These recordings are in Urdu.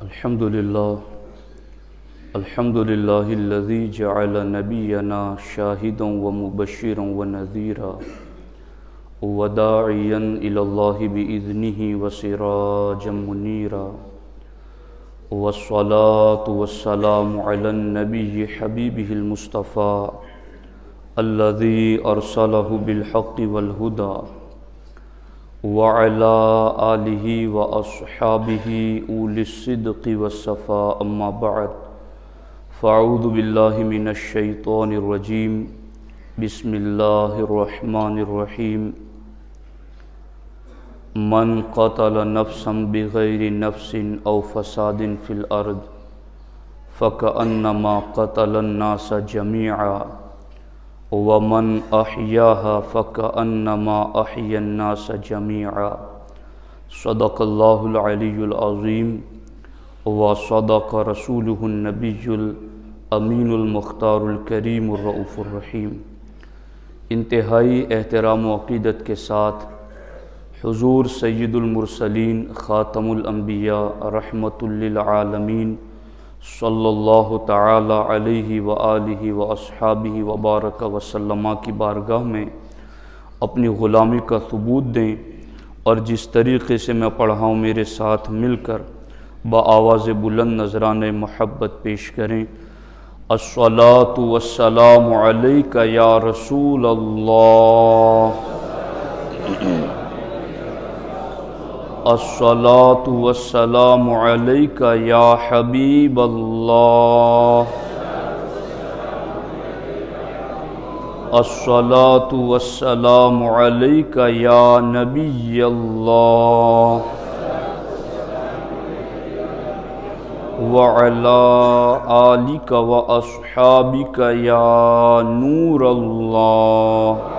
الحمد لله الذي جعل نبينا شاهدا ومبشرا ونذيرا وداعيا إلى الله بإذنه وسراجا منيرا والصلاة والسلام على النبي حبيبه المصطفى الذي أرسله بالحق والهدى وعلى آله وأصحابه أولي الصدق والصفاء أما بعد فأعوذ بالله من الشيطان الرجيم بسم الله الرحمن الرحيم من قتل نفسا بغير نفس أو فساد في الأرض فكأنما قتل الناس جميعا ومن أحياها فكأنما أحيا الناس جميعا صدق الله العلي العظيم وصدق رسوله النبي الأمين المختار الكريم الرؤوف الرحيم۔ انتہائی احترام و عقیدت کے ساتھ حضور سید المرسلین خاتم الانبیاء رحمۃ للعالمین صلی اللہ تعالی علیہ وآلہ واصحابہ وبارک وسلم کی بارگاہ میں اپنی غلامی کا ثبوت دیں اور جس طریقے سے میں پڑھا ہوں میرے ساتھ مل کر بآواز بلند نذرانۂ محبت پیش کریں۔ الصلاۃ والسلام علیک یا رسول اللہ، الصلاۃ والسلام علیک یا حبیب اللہ، الصلاۃ والسلام علیک یا نبی اللہ، وعلی آلک واصحابک یا نور اللہ،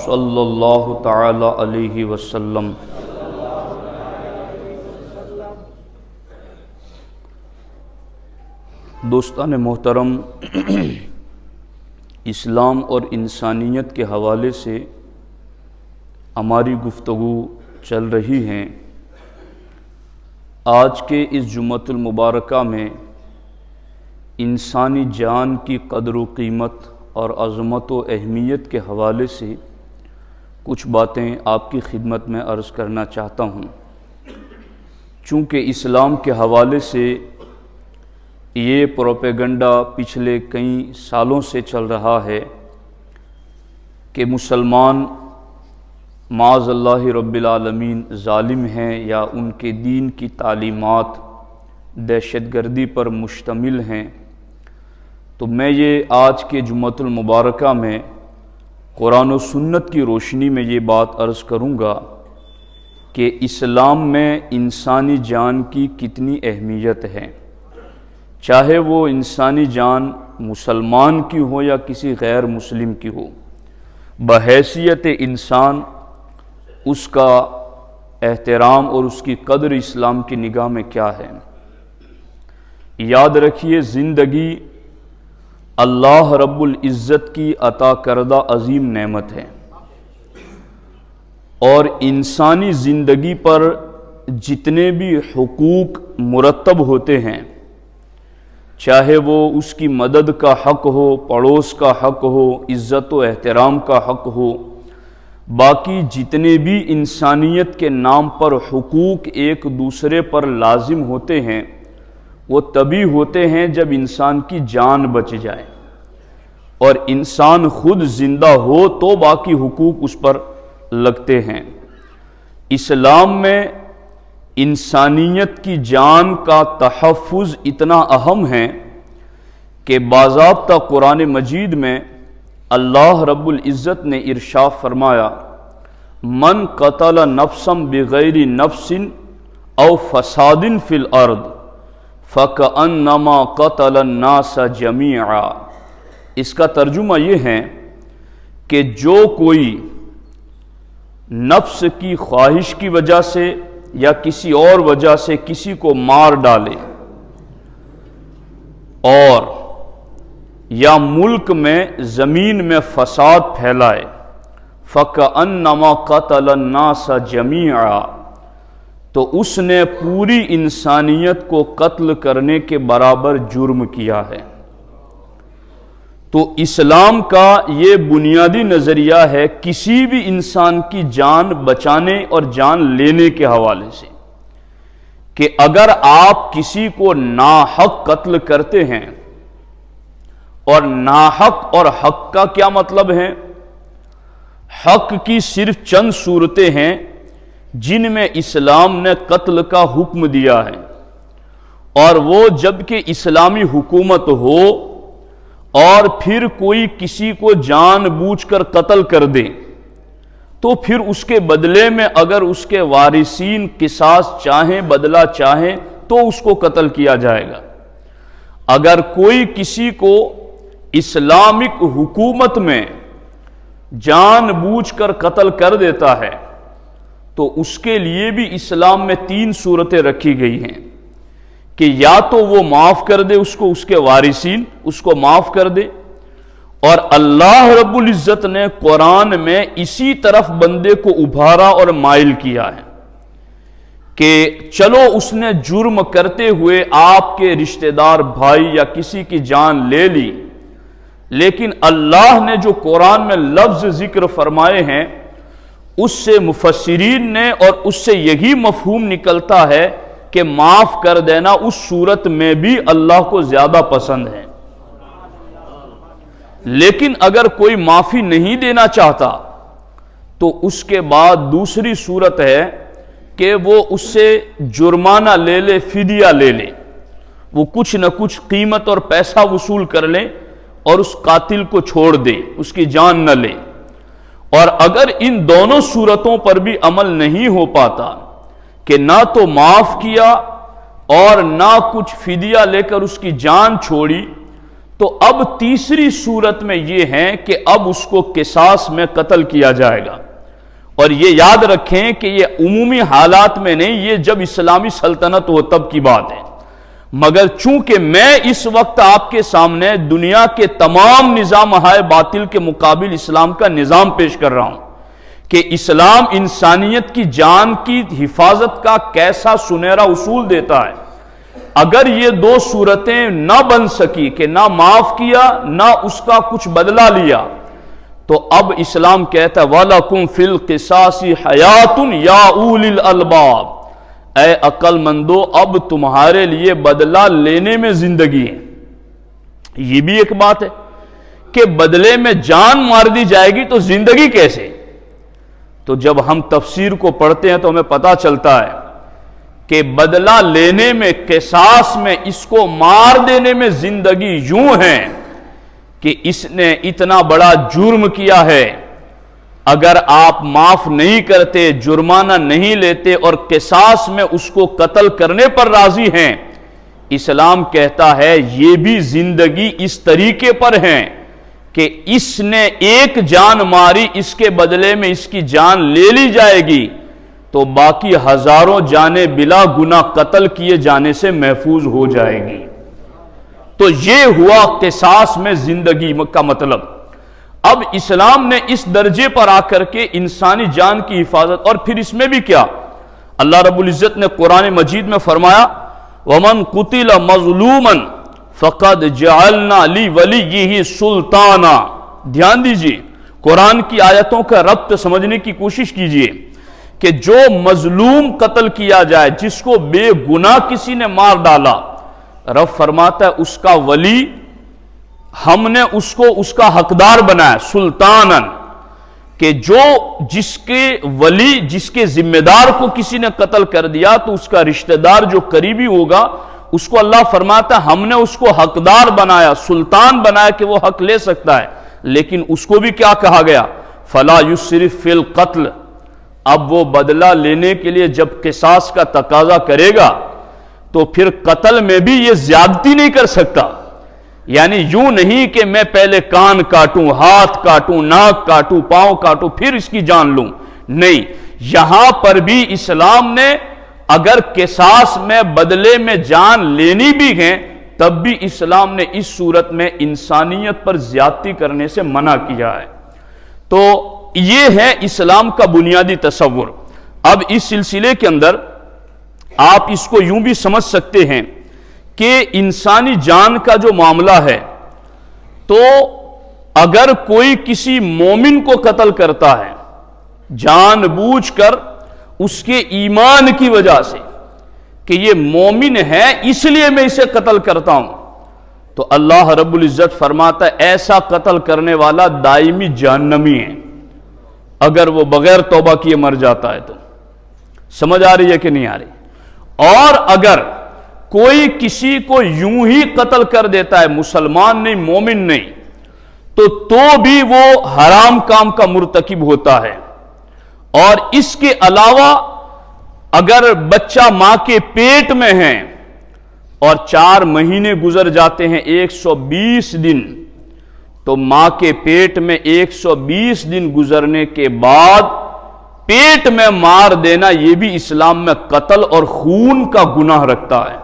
صلی اللہ تعالی علیہ وسلم۔ دوستان محترم، اسلام اور انسانیت کے حوالے سے ہماری گفتگو چل رہی ہیں۔ آج کے اس جمعۃ المبارکہ میں انسانی جان کی قدر و قیمت اور عظمت و اہمیت کے حوالے سے کچھ باتیں آپ کی خدمت میں عرض کرنا چاہتا ہوں۔ چونکہ اسلام کے حوالے سے یہ پروپیگنڈا پچھلے کئی سالوں سے چل رہا ہے کہ مسلمان معاذ اللہ رب العالمین ظالم ہیں یا ان کے دین کی تعلیمات دہشت گردی پر مشتمل ہیں، تو میں یہ آج کے جمعۃ المبارکہ میں قرآن و سنت کی روشنی میں یہ بات عرض کروں گا کہ اسلام میں انسانی جان کی کتنی اہمیت ہے، چاہے وہ انسانی جان مسلمان کی ہو یا کسی غیر مسلم کی ہو، بحیثیت انسان اس کا احترام اور اس کی قدر اسلام کی نگاہ میں کیا ہے۔ یاد رکھیے، زندگی اللہ رب العزت کی عطا کردہ عظیم نعمت ہے، اور انسانی زندگی پر جتنے بھی حقوق مرتب ہوتے ہیں، چاہے وہ اس کی مدد کا حق ہو، پڑوس کا حق ہو، عزت و احترام کا حق ہو، باقی جتنے بھی انسانیت کے نام پر حقوق ایک دوسرے پر لازم ہوتے ہیں، وہ تبھی ہوتے ہیں جب انسان کی جان بچ جائے اور انسان خود زندہ ہو تو باقی حقوق اس پر لگتے ہیں۔ اسلام میں انسانیت کی جان کا تحفظ اتنا اہم ہے کہ باضابطہ قرآن مجید میں اللہ رب العزت نے ارشاد فرمایا، من قتل نفسا بغیر نفس او فساد فی الارض فکأنما قتل الناس جمیعا۔ اس کا ترجمہ یہ ہے کہ جو کوئی نفس کی خواہش کی وجہ سے یا کسی اور وجہ سے کسی کو مار ڈالے اور یا ملک میں زمین میں فساد پھیلائے، فَكَأَنَّمَا قَتَلَ النَّاسَ جَمِيعًا، تو اس نے پوری انسانیت کو قتل کرنے کے برابر جرم کیا ہے۔ تو اسلام کا یہ بنیادی نظریہ ہے کسی بھی انسان کی جان بچانے اور جان لینے کے حوالے سے، کہ اگر آپ کسی کو ناحق قتل کرتے ہیں، اور ناحق اور حق کا کیا مطلب ہے؟ حق کی صرف چند صورتیں ہیں جن میں اسلام نے قتل کا حکم دیا ہے، اور وہ جب کہ اسلامی حکومت ہو اور پھر کوئی کسی کو جان بوجھ کر قتل کر دے تو پھر اس کے بدلے میں اگر اس کے وارثین قصاص چاہیں، بدلہ چاہیں، تو اس کو قتل کیا جائے گا۔ اگر کوئی کسی کو اسلامک حکومت میں جان بوجھ کر قتل کر دیتا ہے تو اس کے لیے بھی اسلام میں 3 صورتیں رکھی گئی ہیں کہ یا تو وہ معاف کر دے اس کو، اس کے وارثین اس کو معاف کر دے، اور اللہ رب العزت نے قرآن میں اسی طرف بندے کو ابھارا اور مائل کیا ہے کہ چلو اس نے جرم کرتے ہوئے آپ کے رشتہ دار بھائی یا کسی کی جان لے لی، لیکن اللہ نے جو قرآن میں لفظ ذکر فرمائے ہیں اس سے مفسرین نے اور اس سے یہی مفہوم نکلتا ہے کہ معاف کر دینا اس صورت میں بھی اللہ کو زیادہ پسند ہے۔ لیکن اگر کوئی معافی نہیں دینا چاہتا تو اس کے بعد دوسری صورت ہے کہ وہ اس سے جرمانہ لے لے، فدیہ لے لے، وہ کچھ نہ کچھ قیمت اور پیسہ وصول کر لے اور اس قاتل کو چھوڑ دے، اس کی جان نہ لے۔ اور اگر ان دونوں صورتوں پر بھی عمل نہیں ہو پاتا کہ نہ تو معاف کیا اور نہ کچھ فدیہ لے کر اس کی جان چھوڑی، تو اب تیسری صورت میں یہ ہے کہ اب اس کو قصاص میں قتل کیا جائے گا۔ اور یہ یاد رکھیں کہ یہ عمومی حالات میں نہیں، یہ جب اسلامی سلطنت ہو تب کی بات ہے، مگر چونکہ میں اس وقت آپ کے سامنے دنیا کے تمام نظام باطل کے مقابل اسلام کا نظام پیش کر رہا ہوں کہ اسلام انسانیت کی جان کی حفاظت کا کیسا سنہرا اصول دیتا ہے۔ اگر یہ 2 صورتیں نہ بن سکی کہ نہ معاف کیا نہ اس کا کچھ بدلہ لیا، تو اب اسلام کہتا ہے وَلَكُمْ فِي الْقِصَاصِ حَيَاتٌ يَا أُولِي الْأَلْبَابِ، اے عقل مندو اب تمہارے لیے بدلہ لینے میں زندگی ہے۔ یہ بھی ایک بات ہے کہ بدلے میں جان مار دی جائے گی تو زندگی کیسے؟ تو جب ہم تفسیر کو پڑھتے ہیں تو ہمیں پتہ چلتا ہے کہ بدلہ لینے میں، قصاص میں، اس کو مار دینے میں زندگی یوں ہے کہ اس نے اتنا بڑا جرم کیا ہے، اگر آپ معاف نہیں کرتے، جرمانہ نہیں لیتے اور قصاص میں اس کو قتل کرنے پر راضی ہیں، اسلام کہتا ہے یہ بھی زندگی اس طریقے پر ہے کہ اس نے ایک جان ماری، اس کے بدلے میں اس کی جان لے لی جائے گی تو باقی ہزاروں جانیں بلا گناہ قتل کیے جانے سے محفوظ ہو جائے گی۔ تو یہ ہوا قصاص میں زندگی کا مطلب۔ اب اسلام نے اس درجے پر آ کر کے انسانی جان کی حفاظت، اور پھر اس میں بھی کیا، اللہ رب العزت نے قرآن مجید میں فرمایا وَمَنْ قُتِلَ مَظْلُومًا فَقَدْ جَعَلْنَا لِوَلِيِّهِ سُلْطَانًا۔ دھیان دیجئے، قرآن کی آیتوں کا ربط سمجھنے کی کوشش کیجئے کہ جو مظلوم قتل کیا جائے، جس کو بے گناہ کسی نے مار ڈالا، رب فرماتا ہے اس کا ولی ہم نے اس کو اس کا حقدار بنایا، سلطانن، کہ جو جس کے ولی، جس کے ذمہ دار کو کسی نے قتل کر دیا تو اس کا رشتہ دار جو قریبی ہوگا اس کو اللہ فرماتا ہے ہم نے اس کو حقدار بنایا، سلطان بنایا کہ وہ حق لے سکتا ہے۔ لیکن اس کو بھی کیا کہا گیا، فلا یسرف فی القتل، اب وہ بدلہ لینے کے لیے جب قصاص کا تقاضا کرے گا تو پھر قتل میں بھی یہ زیادتی نہیں کر سکتا، یعنی یوں نہیں کہ میں پہلے کان کاٹوں، ہاتھ کاٹوں، ناک کاٹوں، پاؤں کاٹوں پھر اس کی جان لوں، نہیں، یہاں پر بھی اسلام نے اگر قصاص میں بدلے میں جان لینی بھی ہے تب بھی اسلام نے اس صورت میں انسانیت پر زیادتی کرنے سے منع کیا ہے۔ تو یہ ہے اسلام کا بنیادی تصور۔ اب اس سلسلے کے اندر آپ اس کو یوں بھی سمجھ سکتے ہیں کہ انسانی جان کا جو معاملہ ہے، تو اگر کوئی کسی مومن کو قتل کرتا ہے جان بوجھ کر اس کے ایمان کی وجہ سے کہ یہ مومن ہے اس لیے میں اسے قتل کرتا ہوں، تو اللہ رب العزت فرماتا ہے ایسا قتل کرنے والا دائمی جہنمی ہے، اگر وہ بغیر توبہ کیے مر جاتا ہے تو۔ سمجھ آ رہی ہے کہ نہیں آ رہی؟ اور اگر کوئی کسی کو یوں ہی قتل کر دیتا ہے، مسلمان نہیں، مومن نہیں، تو بھی وہ حرام کام کا مرتکب ہوتا ہے۔ اور اس کے علاوہ اگر بچہ ماں کے پیٹ میں ہے اور 4 مہینے گزر جاتے ہیں 120 دن، تو ماں کے پیٹ میں 120 دن گزرنے کے بعد پیٹ میں مار دینا یہ بھی اسلام میں قتل اور خون کا گناہ رکھتا ہے،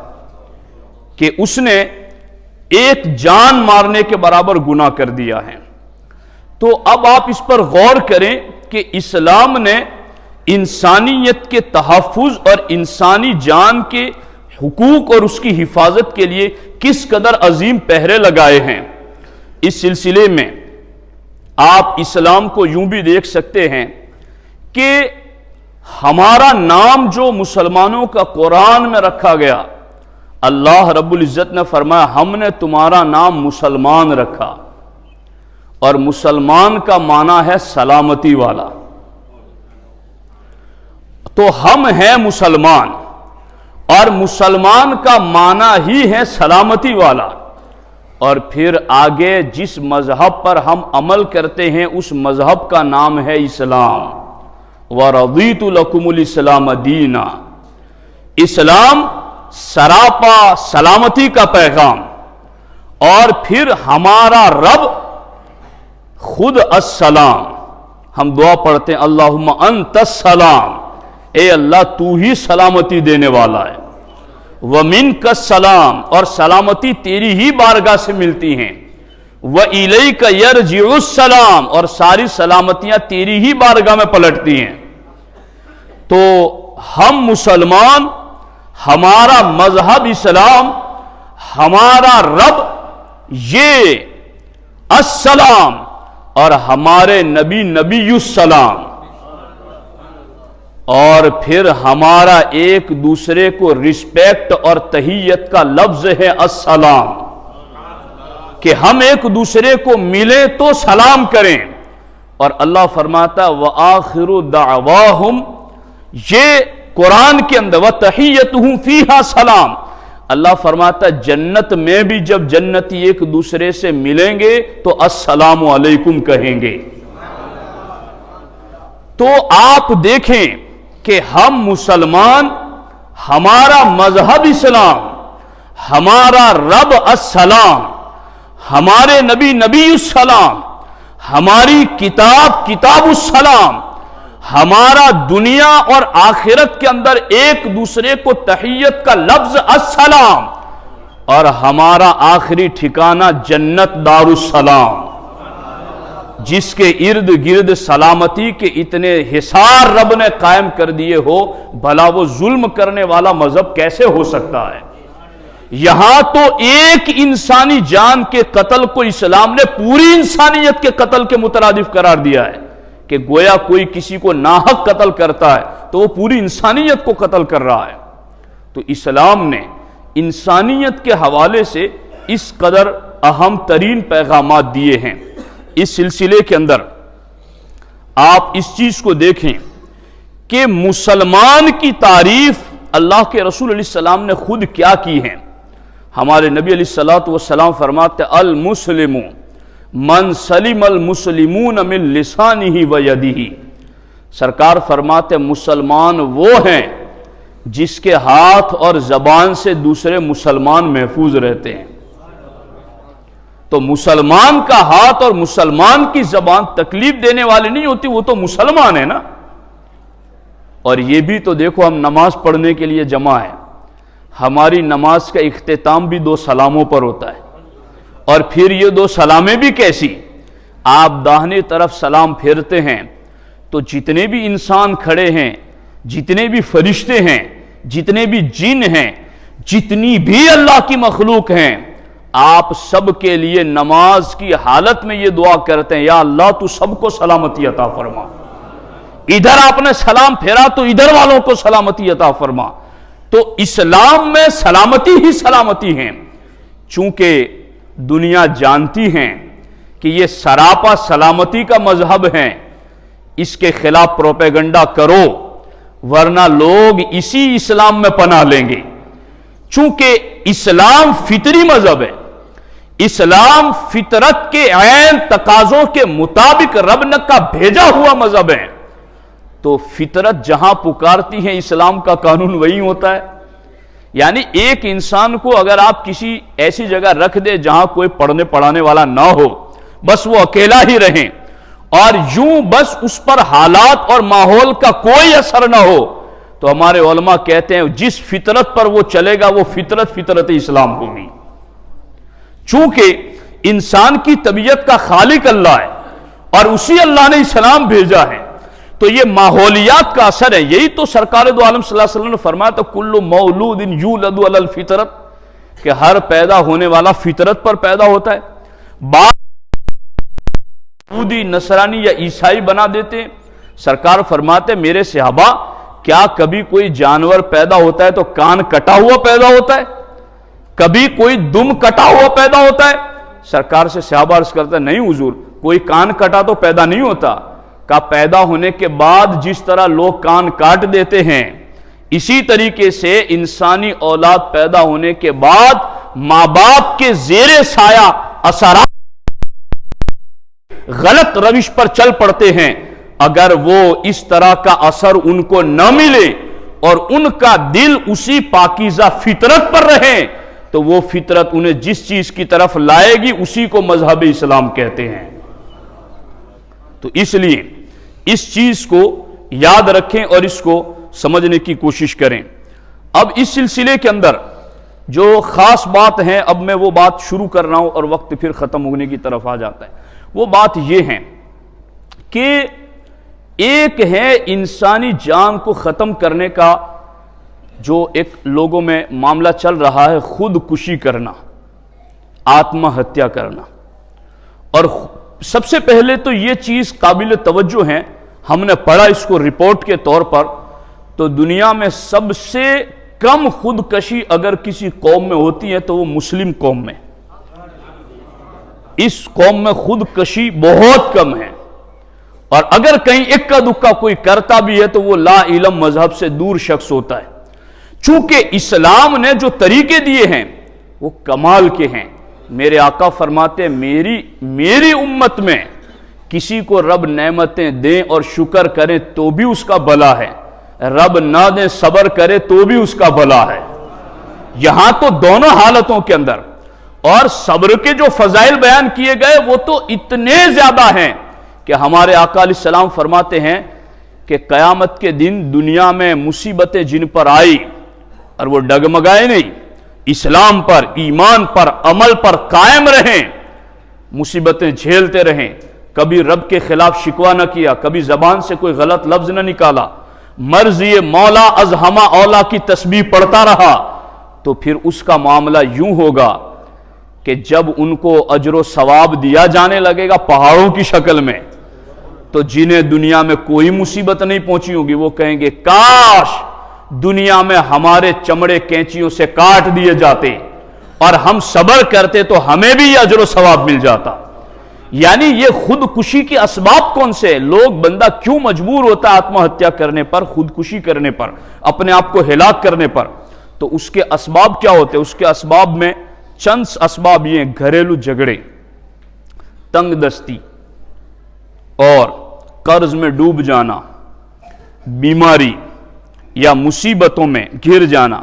کہ اس نے ایک جان مارنے کے برابر گناہ کر دیا ہے۔ تو اب آپ اس پر غور کریں کہ اسلام نے انسانیت کے تحفظ اور انسانی جان کے حقوق اور اس کی حفاظت کے لیے کس قدر عظیم پہرے لگائے ہیں۔ اس سلسلے میں آپ اسلام کو یوں بھی دیکھ سکتے ہیں کہ ہمارا نام جو مسلمانوں کا قرآن میں رکھا گیا، اللہ رب العزت نے فرمایا ہم نے تمہارا نام مسلمان رکھا، اور مسلمان کا معنی ہے سلامتی والا، تو ہم ہیں مسلمان، اور مسلمان کا معنی ہی ہے سلامتی والا، اور پھر آگے جس مذہب پر ہم عمل کرتے ہیں اس مذہب کا نام ہے اسلام۔ وَرَضِيتُ لَكُمُ الْإِسْلَامَ دِينًا، اسلام سراپا سلامتی کا پیغام۔ اور پھر ہمارا رب خود السلام، ہم دعا پڑھتے ہیں اللہم انت السلام، اے اللہ تو ہی سلامتی دینے والا ہے، وَمِنْكَ السلام، اور سلامتی تیری ہی بارگاہ سے ملتی ہیں، وَإِلَيْكَ يَرْجِعُ السلام، اور ساری سلامتیاں تیری ہی بارگاہ میں پلٹتی ہیں۔ تو ہم مسلمان، ہمارا مذہب اسلام، ہمارا رب یہ السلام، اور ہمارے نبی نبی السلام، اور پھر ہمارا ایک دوسرے کو رسپیکٹ اور تحیت کا لفظ ہے السلام، کہ ہم ایک دوسرے کو ملیں تو سلام کریں۔ اور اللہ فرماتا وَآخِرُ دَعْوَاهُمْ، یہ قرآن کے اندر وَتَحِيَّتُهُمْ فِيهَا سلام، اللہ فرماتا جنت میں بھی جب جنتی ایک دوسرے سے ملیں گے تو السلام علیکم کہیں گے۔ تو آپ دیکھیں کہ ہم مسلمان، ہمارا مذہب اسلام، ہمارا رب السلام، ہمارے نبی نبی السلام، ہماری کتاب کتاب السلام، ہمارا دنیا اور آخرت کے اندر ایک دوسرے کو تحیت کا لفظ السلام، اور ہمارا آخری ٹھکانہ جنت دار السلام، جس کے ارد گرد سلامتی کے اتنے حصار رب نے قائم کر دیے ہو، بھلا وہ ظلم کرنے والا مذہب کیسے ہو سکتا ہے؟ یہاں تو ایک انسانی جان کے قتل کو اسلام نے پوری انسانیت کے قتل کے مترادف قرار دیا ہے، کہ گویا کوئی کسی کو ناحق قتل کرتا ہے تو وہ پوری انسانیت کو قتل کر رہا ہے۔ تو اسلام نے انسانیت کے حوالے سے اس قدر اہم ترین پیغامات دیے ہیں۔ اس سلسلے کے اندر آپ اس چیز کو دیکھیں کہ مسلمان کی تعریف اللہ کے رسول علیہ السلام نے خود کیا کی ہے۔ ہمارے نبی علیہ السلام فرماتے المسلم من سلم المسلمون من لسانہ و یدہ، سرکار فرماتے مسلمان وہ ہیں جس کے ہاتھ اور زبان سے دوسرے مسلمان محفوظ رہتے ہیں۔ تو مسلمان کا ہاتھ اور مسلمان کی زبان تکلیف دینے والے نہیں ہوتی، وہ تو مسلمان ہے نا۔ اور یہ بھی تو دیکھو ہم نماز پڑھنے کے لیے جمع ہے، ہماری نماز کا اختتام بھی 2 سلاموں پر ہوتا ہے، اور پھر یہ 2 سلامیں بھی کیسی؟ آپ داہنی طرف سلام پھیرتے ہیں تو جتنے بھی انسان کھڑے ہیں، جتنے بھی فرشتے ہیں، جتنے بھی جن ہیں، جتنی بھی اللہ کی مخلوق ہیں، آپ سب کے لیے نماز کی حالت میں یہ دعا کرتے ہیں، یا اللہ تو سب کو سلامتی عطا فرما، ادھر آپ نے سلام پھیرا تو ادھر والوں کو سلامتی عطا فرما۔ تو اسلام میں سلامتی ہی سلامتی ہیں، چونکہ دنیا جانتی ہیں کہ یہ سراپا سلامتی کا مذہب ہے، اس کے خلاف پروپیگنڈا کرو ورنہ لوگ اسی اسلام میں پناہ لیں گے۔ چونکہ اسلام فطری مذہب ہے، اسلام فطرت کے عین تقاضوں کے مطابق رب نے کا بھیجا ہوا مذہب ہے، تو فطرت جہاں پکارتی ہے اسلام کا قانون وہی ہوتا ہے۔ یعنی ایک انسان کو اگر آپ کسی ایسی جگہ رکھ دے جہاں کوئی پڑھنے پڑھانے والا نہ ہو، بس وہ اکیلا ہی رہیں اور یوں بس اس پر حالات اور ماحول کا کوئی اثر نہ ہو، تو ہمارے علماء کہتے ہیں جس فطرت پر وہ چلے گا وہ فطرت اسلام ہوگی۔ چونکہ انسان کی طبیعت کا خالق اللہ ہے اور اسی اللہ نے اسلام بھیجا ہے، تو یہ ماحولیات کا اثر ہے۔ یہی تو سرکار دو عالم صلی اللہ علیہ وسلم نے فرمایا تو کل مولود یولد علی الفطرت، کہ ہر پیدا ہونے والا فطرت پر پیدا ہوتا ہے۔ بعض یہودی نصرانی یا عیسائی بنا دیتے ہیں، سرکار فرماتے میرے صحابہ کیا کبھی کوئی جانور پیدا ہوتا ہے تو کان کٹا ہوا پیدا ہوتا ہے؟ کبھی کوئی دم کٹا ہوا پیدا ہوتا ہے؟ سرکار سے صحابہ عرض کرتا ہے نہیں حضور، کوئی کان کٹا تو پیدا نہیں ہوتا۔ کا پیدا ہونے کے بعد جس طرح لوگ کان کاٹ دیتے ہیں، اسی طریقے سے انسانی اولاد پیدا ہونے کے بعد ماں باپ کے زیر سایہ اثرات غلط روش پر چل پڑتے ہیں۔ اگر وہ اس طرح کا اثر ان کو نہ ملے اور ان کا دل اسی پاکیزہ فطرت پر رہے تو وہ فطرت انہیں جس چیز کی طرف لائے گی اسی کو مذہب اسلام کہتے ہیں۔ تو اس لیے اس چیز کو یاد رکھیں اور اس کو سمجھنے کی کوشش کریں۔ اب اس سلسلے کے اندر جو خاص بات ہے، اب میں وہ بات شروع کر رہا ہوں اور وقت پھر ختم ہونے کی طرف آ جاتا ہے۔ وہ بات یہ ہے کہ ایک ہے انسانی جان کو ختم کرنے کا جو ایک لوگوں میں معاملہ چل رہا ہے، خودکشی کرنا، آتما ہتیا کرنا۔ اور سب سے پہلے تو یہ چیز قابل توجہ ہے، ہم نے پڑھا اس کو رپورٹ کے طور پر، تو دنیا میں سب سے کم خودکشی اگر کسی قوم میں ہوتی ہے تو وہ مسلم قوم میں۔ اس قوم میں خودکشی بہت کم ہے، اور اگر کہیں اکا دکا کوئی کرتا بھی ہے تو وہ لا علم مذہب سے دور شخص ہوتا ہے۔ چونکہ اسلام نے جو طریقے دیے ہیں وہ کمال کے ہیں۔ میرے آقا فرماتے ہیں میری امت میں کسی کو رب نعمتیں دیں اور شکر کرے تو بھی اس کا بھلا ہے، رب نہ دیں صبر کرے تو بھی اس کا بھلا ہے۔ یہاں تو دونوں حالتوں کے اندر، اور صبر کے جو فضائل بیان کیے گئے وہ تو اتنے زیادہ ہیں کہ ہمارے آقا علیہ السلام فرماتے ہیں کہ قیامت کے دن دنیا میں مصیبتیں جن پر آئی اور وہ ڈگمگائے نہیں، اسلام پر، ایمان پر، عمل پر قائم رہیں، مصیبتیں جھیلتے رہیں، کبھی رب کے خلاف شکوہ نہ کیا، کبھی زبان سے کوئی غلط لفظ نہ نکالا، مرضی مولا از ہما اولا کی تسبیح پڑھتا رہا، تو پھر اس کا معاملہ یوں ہوگا کہ جب ان کو اجر و ثواب دیا جانے لگے گا پہاڑوں کی شکل میں، تو جنہیں دنیا میں کوئی مصیبت نہیں پہنچی ہوگی وہ کہیں گے کاش دنیا میں ہمارے چمڑے کینچیوں سے کاٹ دیے جاتے اور ہم صبر کرتے تو ہمیں بھی یہ اجر و ثواب مل جاتا۔ یعنی یہ خودکشی کے اسباب کون سے؟ لوگ بندہ کیوں مجبور ہوتا ہے آتما ہتیا کرنے پر، خودکشی کرنے پر، اپنے آپ کو ہلاک کرنے پر؟ تو اس کے اسباب کیا ہوتے ہیں؟ اس کے اسباب میں چند اسباب یہ ہیں: گھریلو جھگڑے، تنگ دستی اور قرض میں ڈوب جانا، بیماری یا مصیبتوں میں گر جانا،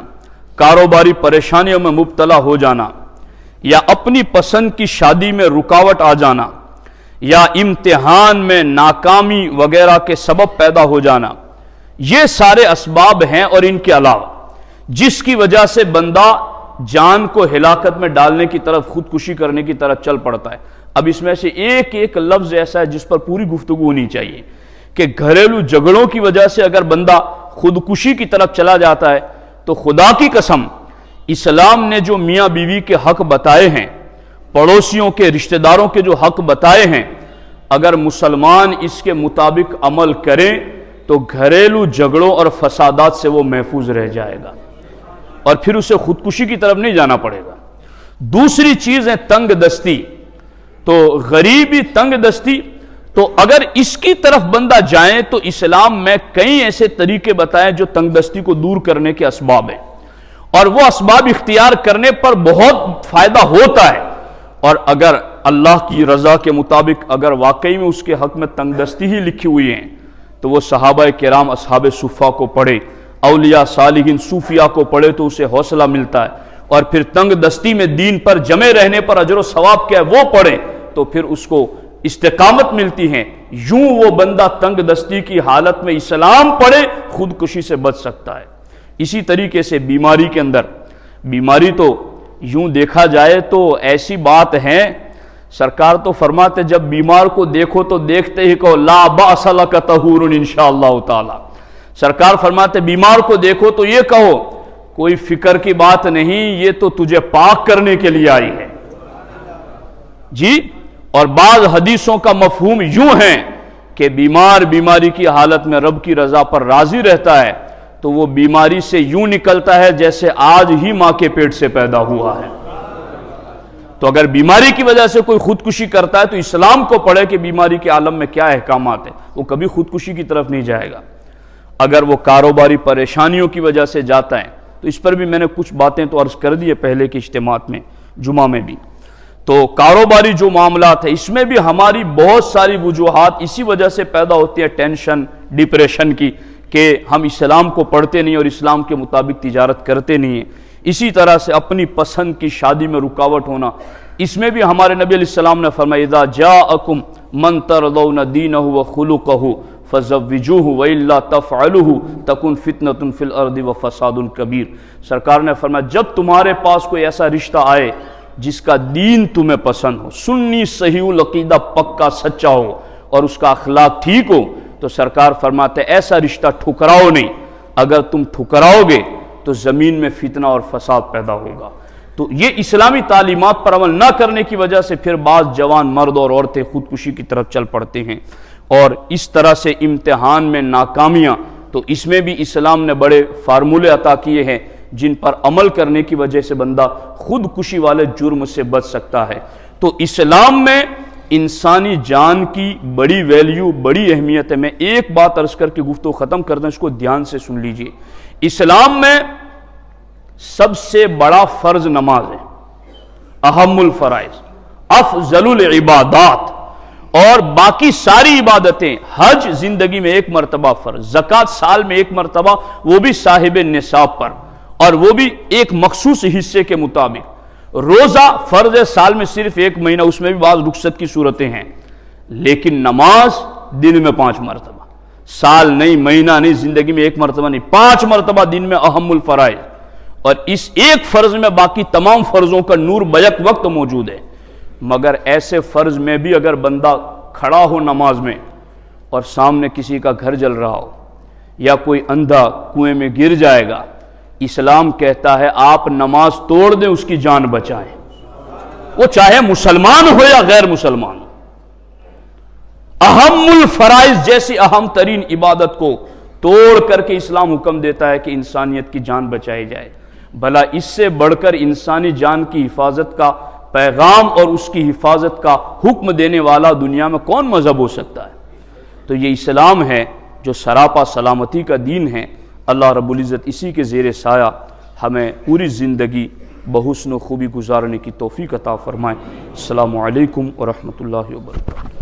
کاروباری پریشانیوں میں مبتلا ہو جانا، یا اپنی پسند کی شادی میں رکاوٹ آ جانا، یا امتحان میں ناکامی وغیرہ کے سبب پیدا ہو جانا، یہ سارے اسباب ہیں۔ اور ان کے علاوہ جس کی وجہ سے بندہ جان کو ہلاکت میں ڈالنے کی طرف، خودکشی کرنے کی طرف چل پڑتا ہے۔ اب اس میں سے ایک ایک لفظ ایسا ہے جس پر پوری گفتگو ہونی چاہیے کہ گھریلو جھگڑوں کی وجہ سے اگر بندہ خودکشی کی طرف چلا جاتا ہے تو خدا کی قسم اسلام نے جو میاں بیوی کے حق بتائے ہیں، پڑوسیوں کے، رشتہ داروں کے جو حق بتائے ہیں، اگر مسلمان اس کے مطابق عمل کریں تو گھریلو جھگڑوں اور فسادات سے وہ محفوظ رہ جائے گا اور پھر اسے خودکشی کی طرف نہیں جانا پڑے گا۔ دوسری چیز ہے تنگ دستی، تو غریبی، تنگ دستی، تو اگر اس کی طرف بندہ جائیں تو اسلام میں کئی ایسے طریقے بتائے جو تنگ دستی کو دور کرنے کے اسباب ہیں، اور وہ اسباب اختیار کرنے پر بہت فائدہ ہوتا ہے۔ اور اگر اللہ کی رضا کے مطابق اگر واقعی میں اس کے حق میں تنگ دستی ہی لکھی ہوئی ہیں تو وہ صحابہ کرام اصحاب صفہ کو پڑھے، اولیاء صالحین صوفیاء کو پڑھے تو اسے حوصلہ ملتا ہے، اور پھر تنگ دستی میں دین پر جمے رہنے پر اجر و ثواب کیا ہے وہ پڑھے تو پھر اس کو استقامت ملتی ہے۔ یوں وہ بندہ تنگ دستی کی حالت میں اسلام پڑھے خودکشی سے بچ سکتا ہے۔ اسی طریقے سے بیماری کے اندر، بیماری تو یوں دیکھا جائے تو ایسی بات ہے، سرکار تو فرماتے جب بیمار کو دیکھو تو دیکھتے ہی کہو لا باس لک طہور انشاءاللہ تعالی۔ سرکار فرماتے بیمار کو دیکھو تو یہ کہو کوئی فکر کی بات نہیں، یہ تو تجھے پاک کرنے کے لیے آئی ہے جی۔ اور بعض حدیثوں کا مفہوم یوں ہے کہ بیمار بیماری کی حالت میں رب کی رضا پر راضی رہتا ہے تو وہ بیماری سے یوں نکلتا ہے جیسے آج ہی ماں کے پیٹ سے پیدا ہوا ہے۔ تو اگر بیماری کی وجہ سے کوئی خودکشی کرتا ہے تو اسلام کو پڑھے کہ بیماری کے عالم میں کیا احکامات ہیں، وہ کبھی خودکشی کی طرف نہیں جائے گا۔ اگر وہ کاروباری پریشانیوں کی وجہ سے جاتا ہے تو اس پر بھی میں نے کچھ باتیں تو عرض کر دی ہے پہلے کے اجتماعات میں، جمعہ میں بھی۔ تو کاروباری جو معاملات ہیں اس میں بھی ہماری بہت ساری وجوہات اسی وجہ سے پیدا ہوتی ہے، ٹینشن، ڈپریشن کی، کہ ہم اسلام کو پڑھتے نہیں اور اسلام کے مطابق تجارت کرتے نہیں ہیں۔ اسی طرح سے اپنی پسند کی شادی میں رکاوٹ ہونا، اس میں بھی ہمارے نبی علیہ السلام نے فرمایا اذا جاءکم من ترضون دینہ وخلقہ فزوجوہ والا تفعلوہ تکن فتنۃ فی الارض وفساد کبیر۔ سرکار نے فرمایا جب تمہارے پاس کوئی ایسا رشتہ آئے جس کا دین تمہیں پسند ہو، سنی صحیح العقیدہ پکا سچا ہو اور اس کا اخلاق ٹھیک ہو، تو سرکار فرماتے ایسا رشتہ ٹھکراؤ نہیں، اگر تم ٹھکراؤ گے تو زمین میں فتنہ اور فساد پیدا ہوگا۔ تو یہ اسلامی تعلیمات پر عمل نہ کرنے کی وجہ سے پھر بعض جوان مرد اور عورتیں خودکشی کی طرف چل پڑتے ہیں، اور اس طرح سے امتحان میں ناکامیاں، تو اس میں بھی اسلام نے بڑے فارمولے عطا کیے ہیں جن پر عمل کرنے کی وجہ سے بندہ خودکشی والے جرم سے بچ سکتا ہے۔ تو اسلام میں انسانی جان کی بڑی ویلیو، بڑی اہمیت ہے۔ میں ایک بات عرض کر کے گفتگو ختم کر دیں، اس کو دھیان سے سن لیجئے۔ اسلام میں سب سے بڑا فرض نماز ہے، اہم الفرائض، افضل العبادات، اور باقی ساری عبادتیں، حج زندگی میں ایک مرتبہ فرض، زکوٰۃ سال میں ایک مرتبہ، وہ بھی صاحب نصاب پر، اور وہ بھی ایک مخصوص حصے کے مطابق۔ روزہ فرض ہے سال میں صرف ایک مہینہ، اس میں بھی بعض رخصت کی صورتیں ہیں، لیکن نماز دن میں 5 مرتبہ، سال نہیں، مہینہ نہیں، زندگی میں ایک مرتبہ نہیں، 5 مرتبہ دن میں اہم الفرائض، اور اس ایک فرض میں باقی تمام فرضوں کا نور بیک وقت موجود ہے۔ مگر ایسے فرض میں بھی اگر بندہ کھڑا ہو نماز میں اور سامنے کسی کا گھر جل رہا ہو یا کوئی اندھا کنویں میں گر جائے گا، اسلام کہتا ہے آپ نماز توڑ دیں، اس کی جان بچائیں، وہ چاہے مسلمان ہو یا غیر مسلمان ہو۔ اہم الفرائض جیسی اہم ترین عبادت کو توڑ کر کے اسلام حکم دیتا ہے کہ انسانیت کی جان بچائی جائے۔ بھلا اس سے بڑھ کر انسانی جان کی حفاظت کا پیغام اور اس کی حفاظت کا حکم دینے والا دنیا میں کون مذہب ہو سکتا ہے؟ تو یہ اسلام ہے جو سراپا سلامتی کا دین ہے۔ اللہ رب العزت اسی کے زیر سایہ ہمیں پوری زندگی بحسن و خوبی گزارنے کی توفیق عطا فرمائے۔ السلام علیکم ورحمۃ اللہ وبرکاتہ۔